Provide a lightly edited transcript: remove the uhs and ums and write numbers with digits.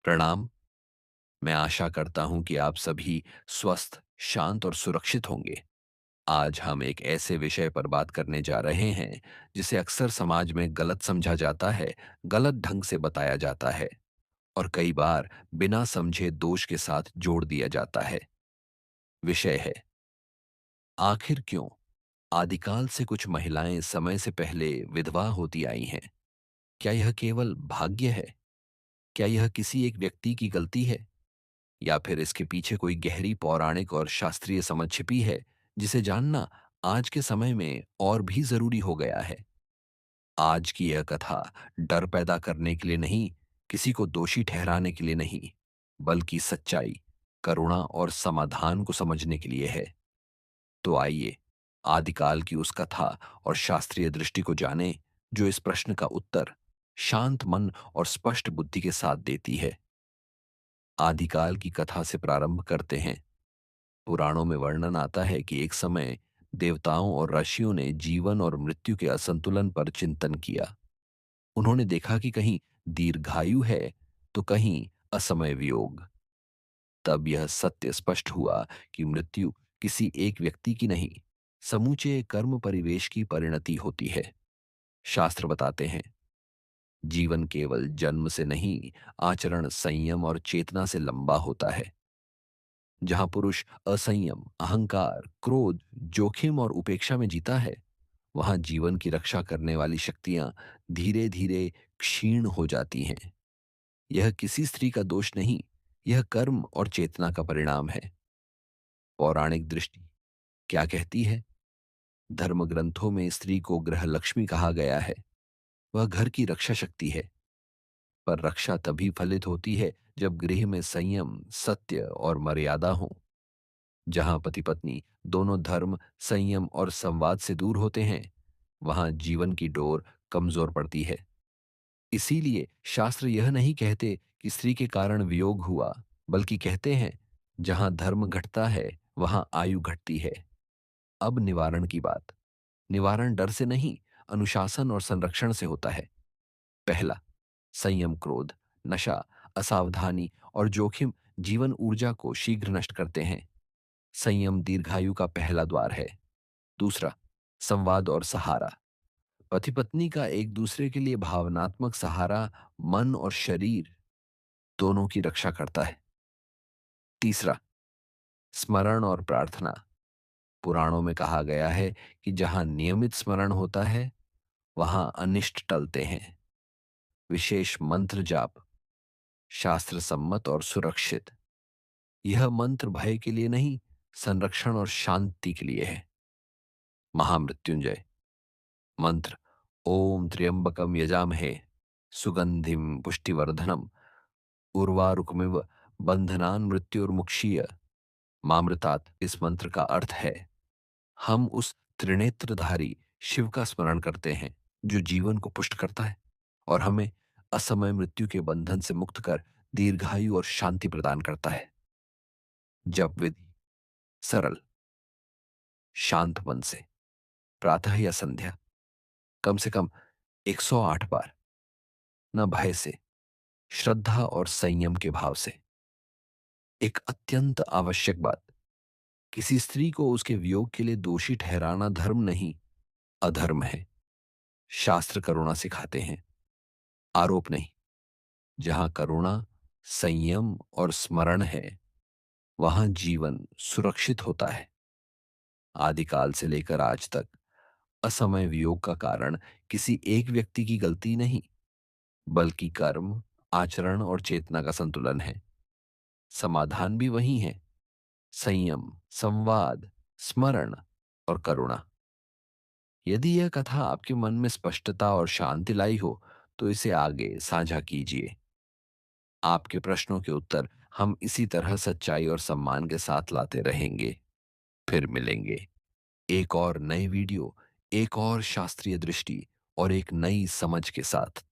प्रणाम। मैं आशा करता हूं कि आप सभी स्वस्थ, शांत और सुरक्षित होंगे। आज हम एक ऐसे विषय पर बात करने जा रहे हैं जिसे अक्सर समाज में गलत समझा जाता है, गलत ढंग से बताया जाता है और कई बार बिना समझे दोष के साथ जोड़ दिया जाता है। विषय है, आखिर क्यों आदिकाल से कुछ महिलाएं समय से पहले विधवा होती आई हैं? क्या यह केवल भाग्य है? क्या यह किसी एक व्यक्ति की गलती है, या फिर इसके पीछे कोई गहरी पौराणिक और शास्त्रीय समझ छिपी है जिसे जानना आज के समय में और भी जरूरी हो गया है? आज की यह कथा डर पैदा करने के लिए नहीं, किसी को दोषी ठहराने के लिए नहीं, बल्कि सच्चाई, करुणा और समाधान को समझने के लिए है। तो आइए आदिकाल की उस कथा और शास्त्रीय दृष्टि को जानें जो इस प्रश्न का उत्तर शांत मन और स्पष्ट बुद्धि के साथ देती है। आदिकाल की कथा से प्रारंभ करते हैं। पुराणों में वर्णन आता है कि एक समय देवताओं और ऋषियों ने जीवन और मृत्यु के असंतुलन पर चिंतन किया। उन्होंने देखा कि कहीं दीर्घायु है तो कहीं असमय वियोग। तब यह सत्य स्पष्ट हुआ कि मृत्यु किसी एक व्यक्ति की नहीं, समूचे कर्म परिवेश की परिणति होती है। शास्त्र बताते हैं, जीवन केवल जन्म से नहीं, आचरण, संयम और चेतना से लंबा होता है। जहां पुरुष असंयम, अहंकार, क्रोध, जोखिम और उपेक्षा में जीता है, वहां जीवन की रक्षा करने वाली शक्तियां धीरे धीरे क्षीण हो जाती हैं। यह किसी स्त्री का दोष नहीं, यह कर्म और चेतना का परिणाम है। पौराणिक दृष्टि क्या कहती है? धर्म ग्रंथों में स्त्री को गृह लक्ष्मी कहा गया है। वह घर की रक्षा शक्ति है। पर रक्षा तभी फलित होती है जब गृह में संयम, सत्य और मर्यादा हो। जहां पति पत्नी दोनों धर्म, संयम और संवाद से दूर होते हैं, वहां जीवन की डोर कमजोर पड़ती है। इसीलिए शास्त्र यह नहीं कहते कि स्त्री के कारण वियोग हुआ, बल्कि कहते हैं जहां धर्म घटता है वहां आयु घटती है। अब निवारण की बात। निवारण डर से नहीं, अनुशासन और संरक्षण से होता है। पहला, संयम। क्रोध, नशा, असावधानी और जोखिम जीवन ऊर्जा को शीघ्र नष्ट करते हैं। संयम दीर्घायु का पहला द्वार है। दूसरा, संवाद और सहारा। पति पत्नी का एक दूसरे के लिए भावनात्मक सहारा मन और शरीर दोनों की रक्षा करता है। तीसरा, स्मरण और प्रार्थना। पुराणों में कहा गया है कि जहां नियमित स्मरण होता है वहां अनिष्ट टलते हैं। विशेष मंत्र जाप, शास्त्र सम्मत और सुरक्षित। यह मंत्र भय के लिए नहीं, संरक्षण और शांति के लिए है। महामृत्युंजय मंत्र, ओम त्र्यंबकम यजामहे सुगंधिम पुष्टिवर्धनम उर्वारुकमिव बंधनान मृत्युर्मुक्षीय मामृतात। इस मंत्र का अर्थ है, हम उस त्रिनेत्रधारी शिव का स्मरण करते हैं जो जीवन को पुष्ट करता है और हमें असमय मृत्यु के बंधन से मुक्त कर दीर्घायु और शांति प्रदान करता है। जप विधि सरल, शांत मन से, प्रातः या संध्या, कम से कम 108 बार। न भय से, श्रद्धा और संयम के भाव से। एक अत्यंत आवश्यक बात, किसी स्त्री को उसके वियोग के लिए दोषी ठहराना धर्म नहीं, अधर्म है। शास्त्र करुणा सिखाते हैं, आरोप नहीं। जहां करुणा, संयम और स्मरण है, वहां जीवन सुरक्षित होता है। आदिकाल से लेकर आज तक असमय वियोग का कारण किसी एक व्यक्ति की गलती नहीं, बल्कि कर्म, आचरण और चेतना का संतुलन है। समाधान भी वही है, संयम, संवाद, स्मरण और करुणा। यदि यह कथा आपके मन में स्पष्टता और शांति लाई हो तो इसे आगे साझा कीजिए। आपके प्रश्नों के उत्तर हम इसी तरह सच्चाई और सम्मान के साथ लाते रहेंगे। फिर मिलेंगे एक और नए वीडियो, एक और शास्त्रीय दृष्टि और एक नई समझ के साथ।